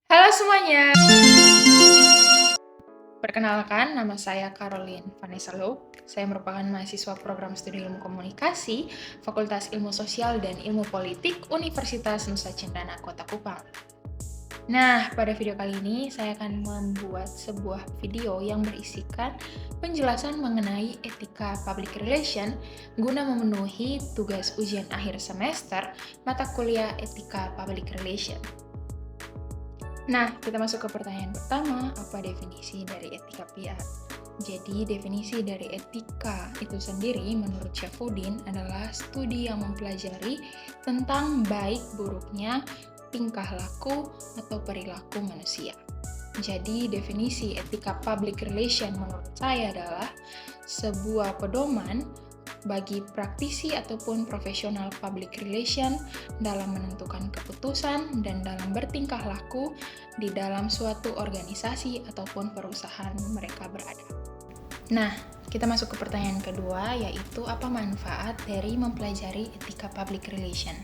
Halo semuanya, perkenalkan nama saya Caroline Vanessa Louk. Saya merupakan mahasiswa program studi ilmu komunikasi, Fakultas Ilmu Sosial dan Ilmu Politik, Universitas Nusa Cendana, Kota Kupang. Nah, pada video kali ini saya akan membuat sebuah video yang berisikan penjelasan mengenai etika public relation guna memenuhi tugas ujian akhir semester mata kuliah etika public relation. Nah, kita masuk ke pertanyaan pertama, apa definisi dari etika PR? Jadi, definisi dari etika itu sendiri menurut Syafuddin adalah studi yang mempelajari tentang baik buruknya tingkah laku atau perilaku manusia. Jadi, definisi etika public relation menurut saya adalah sebuah pedoman bagi praktisi ataupun profesional public relation dalam menentukan keputusan dan dalam bertingkah laku di dalam suatu organisasi ataupun perusahaan mereka berada. Nah, kita masuk ke pertanyaan kedua, yaitu apa manfaat dari mempelajari etika public relation?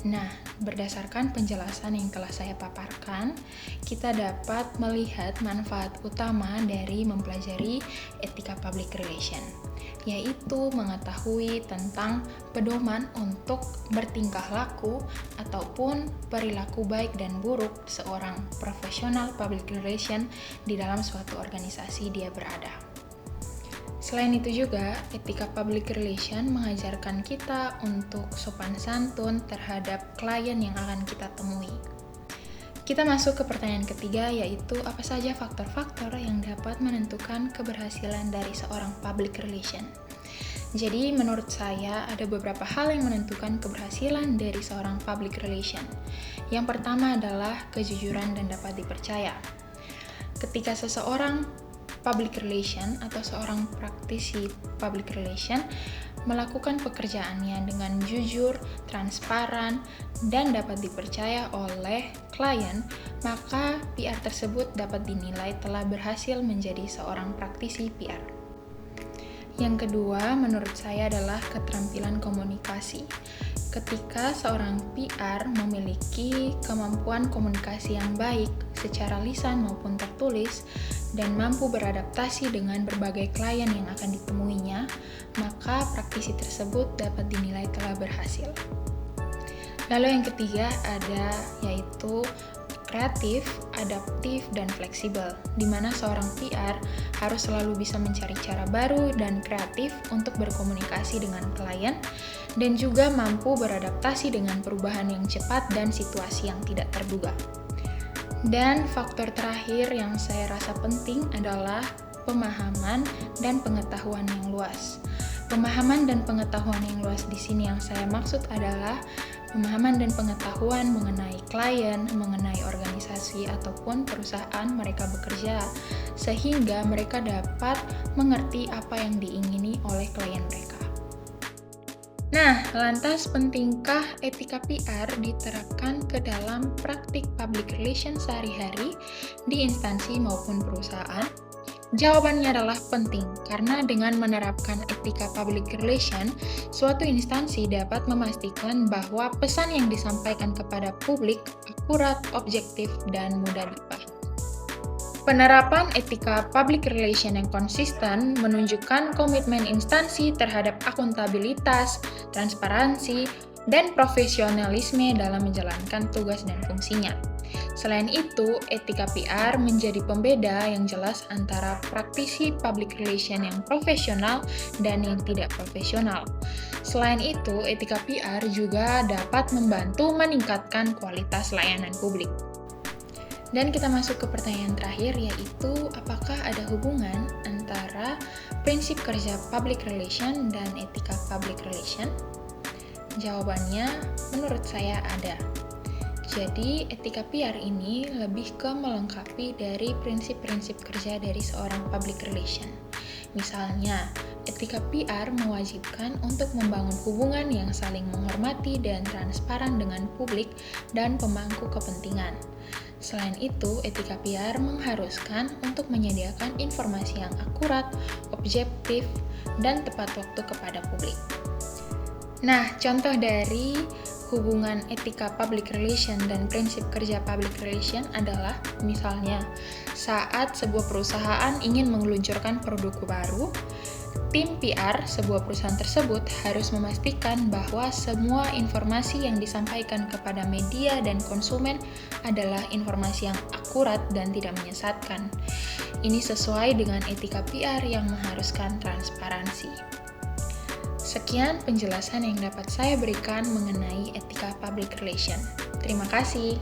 Nah, berdasarkan penjelasan yang telah saya paparkan, kita dapat melihat manfaat utama dari mempelajari etika public relation, yaitu mengetahui tentang pedoman untuk bertingkah laku ataupun perilaku baik dan buruk seorang profesional public relation di dalam suatu organisasi dia berada. Selain itu juga, etika public relation mengajarkan kita untuk sopan santun terhadap klien yang akan kita temui. Kita masuk ke pertanyaan ketiga, yaitu apa saja faktor-faktor yang dapat menentukan keberhasilan dari seorang public relation. Jadi, menurut saya ada beberapa hal yang menentukan keberhasilan dari seorang public relation. Yang pertama adalah kejujuran dan dapat dipercaya. Ketika seseorang public relation atau seorang praktisi public relation melakukan pekerjaannya dengan jujur, transparan, dan dapat dipercaya oleh klien, maka PR tersebut dapat dinilai telah berhasil menjadi seorang praktisi PR. Yang kedua, menurut saya adalah keterampilan komunikasi. Ketika seorang PR memiliki kemampuan komunikasi yang baik secara lisan maupun tertulis dan mampu beradaptasi dengan berbagai klien yang akan ditemuinya, maka praktisi tersebut dapat dinilai telah berhasil. Lalu yang ketiga ada yaitu kreatif, adaptif, dan fleksibel, di mana seorang PR harus selalu bisa mencari cara baru dan kreatif untuk berkomunikasi dengan klien, dan juga mampu beradaptasi dengan perubahan yang cepat dan situasi yang tidak terduga. Dan faktor terakhir yang saya rasa penting adalah pemahaman dan pengetahuan yang luas. Pemahaman dan pengetahuan yang luas di sini yang saya maksud adalah pemahaman dan pengetahuan mengenai klien, mengenai organisasi ataupun perusahaan mereka bekerja, sehingga mereka dapat mengerti apa yang diingini oleh klien mereka. Nah, lantas pentingkah etika PR diterapkan ke dalam praktik public relations sehari-hari di instansi maupun perusahaan? Jawabannya adalah penting, karena dengan menerapkan etika public relation, suatu instansi dapat memastikan bahwa pesan yang disampaikan kepada publik akurat, objektif, dan mudah dipahami. Penerapan etika public relation yang konsisten menunjukkan komitmen instansi terhadap akuntabilitas, transparansi, dan profesionalisme dalam menjalankan tugas dan fungsinya. Selain itu, etika PR menjadi pembeda yang jelas antara praktisi public relation yang profesional dan yang tidak profesional. Selain itu, etika PR juga dapat membantu meningkatkan kualitas layanan publik. Dan kita masuk ke pertanyaan terakhir, yaitu apakah ada hubungan antara prinsip kerja public relation dan etika public relation? Jawabannya, menurut saya ada. Jadi, etika PR ini lebih ke melengkapi dari prinsip-prinsip kerja dari seorang public relation. Misalnya, etika PR mewajibkan untuk membangun hubungan yang saling menghormati dan transparan dengan publik dan pemangku kepentingan. Selain itu, etika PR mengharuskan untuk menyediakan informasi yang akurat, objektif, dan tepat waktu kepada publik. Nah, contoh dari hubungan etika public relation dan prinsip kerja public relation adalah misalnya saat sebuah perusahaan ingin meluncurkan produk baru, tim PR sebuah perusahaan tersebut harus memastikan bahwa semua informasi yang disampaikan kepada media dan konsumen adalah informasi yang akurat dan tidak menyesatkan. Ini sesuai dengan etika PR yang mengharuskan transparansi. Sekian penjelasan yang dapat saya berikan mengenai etika public relation. Terima kasih.